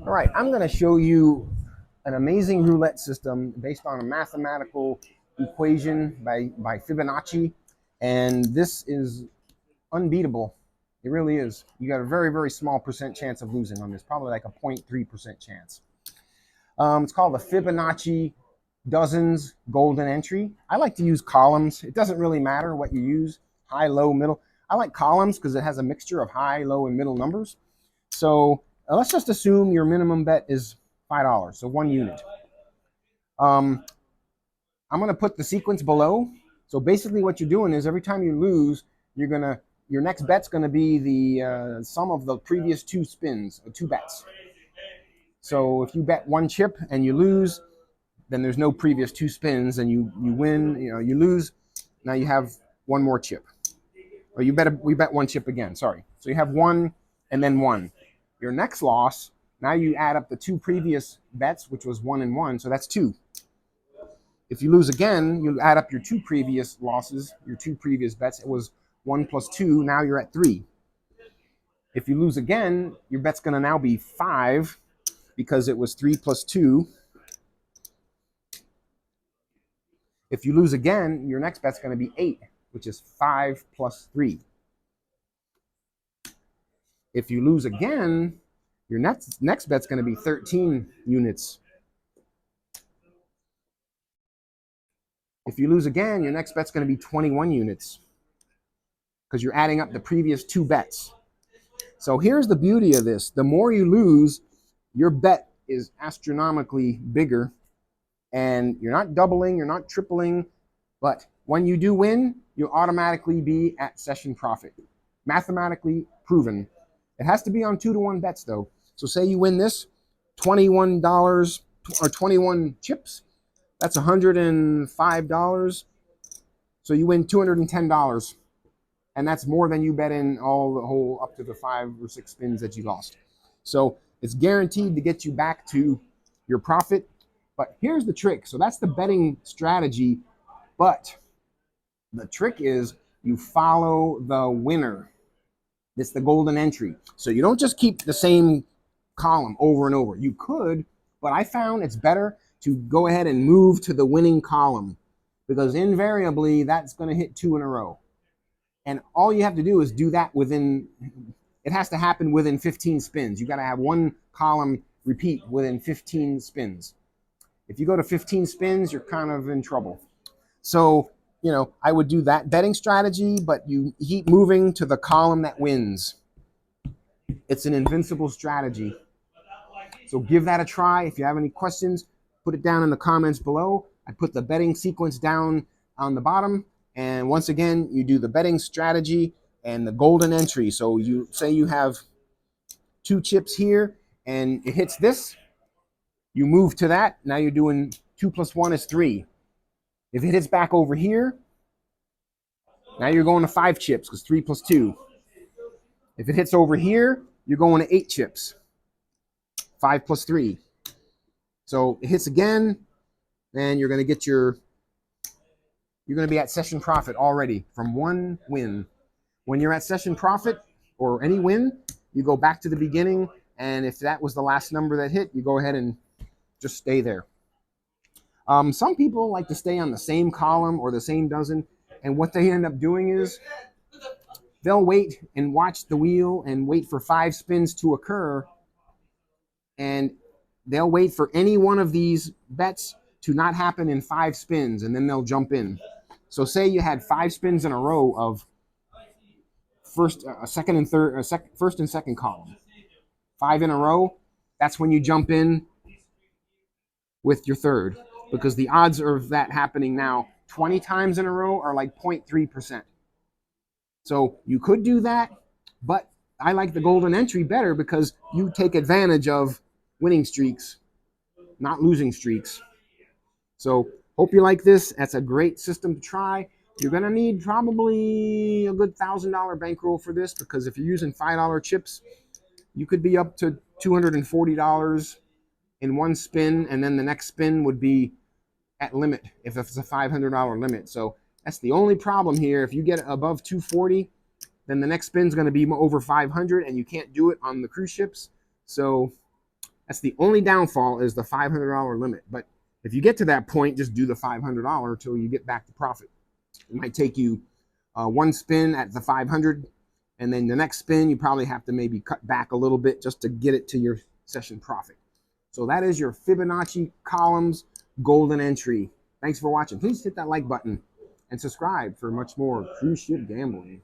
All right, I'm going to show you an amazing roulette system based on a mathematical equation by Fibonacci. And this is unbeatable. It really is. You got a very, very small percent chance of losing on this, probably like a 0.3% chance. It's called the Fibonacci dozens golden entry. I like to use columns. It doesn't really matter what you use, high, low, middle. I like columns because it has a mixture of high, low, and middle numbers. So let's just assume your minimum bet is $5, so 1 unit. I'm going to put the sequence below. So basically what you're doing is every time you lose, your next bet's going to be the sum of the previous 2 spins, or 2 bets. So if you bet 1 chip and you lose, then there's no previous 2 spins, and you win, you lose. Now you have 1 more chip. Or we bet 1 chip again, sorry. So you have 1 and then 1. Your next loss, now you add up the 2 previous bets, which was 1 and 1, so that's 2. If you lose again, you add up your 2 previous losses, your 2 previous bets. It was 1 plus 2, now you're at 3. If you lose again, your bet's going to now be 5 because it was 3 plus 2. If you lose again, your next bet's going to be 8, which is 5 plus 3. If you lose again, your next bet's going to be 13 units. If you lose again, your next bet's going to be 21 units because you're adding up the previous 2 bets. So here's the beauty of this. The more you lose, your bet is astronomically bigger, and you're not doubling, you're not tripling, but when you do win, you'll automatically be at session profit. Mathematically proven. It has to be on 2-to-1 bets though. So say you win this, $21 or 21 chips, that's $105. So you win $210. And that's more than you bet in the whole up to the 5 or 6 spins that you lost. So it's guaranteed to get you back to your profit. But here's the trick. So that's the betting strategy. But the trick is you follow the winner. It's the golden entry. So you don't just keep the same column over and over. You could, but I found it's better to go ahead and move to the winning column because invariably that's going to hit 2 in a row. And all you have to do is do that it has to happen within 15 spins. You got to have 1 column repeat within 15 spins. If you go to 15 spins, you're kind of in trouble. So, I would do that betting strategy, but you keep moving to the column that wins. It's an invincible strategy. So give that a try. If you have any questions, put it down in the comments below. I put the betting sequence down on the bottom. And once again, you do the betting strategy and the golden entry. So you say you have 2 chips here and it hits this. You move to that. Now you're doing 2 plus 1 is 3. If it hits back over here, now you're going to 5 chips because 3 plus 2. If it hits over here, you're going to 8 chips. 5 plus 3. So it hits again, and you're going to be at session profit already from 1 win. When you're at session profit or any win, you go back to the beginning, and if that was the last number that hit, you go ahead and just stay there. Some people like to stay on the same column or the same dozen, and what they end up doing is they'll wait and watch the wheel and wait for 5 spins to occur, and they'll wait for any one of these bets to not happen in 5 spins, and then they'll jump in. So say you had 5 spins in a row of first and second column, 5 in a row. That's when you jump in with your third, because the odds of that happening now 20 times in a row are like 0.3%. So you could do that, but I like the golden entry better because you take advantage of winning streaks, not losing streaks. So hope you like this. That's a great system to try. You're going to need probably a good $1,000 bankroll for this because if you're using $5 chips, you could be up to $240 in 1 spin, and then the next spin would be at limit if it's a $500 limit. So that's the only problem here. If you get above 240, then the next spin's going to be over 500, and you can't do it on the cruise ships. So That's the only downfall, is the $500 limit. But if you get to that point, just do the $500 until you get back to profit. It might take you one spin at the 500, and then the next spin you probably have to maybe cut back a little bit just to get it to your session profit. So that is your Fibonacci columns golden entry. Thanks for watching. Please hit that like button and subscribe for much more cruise ship gambling.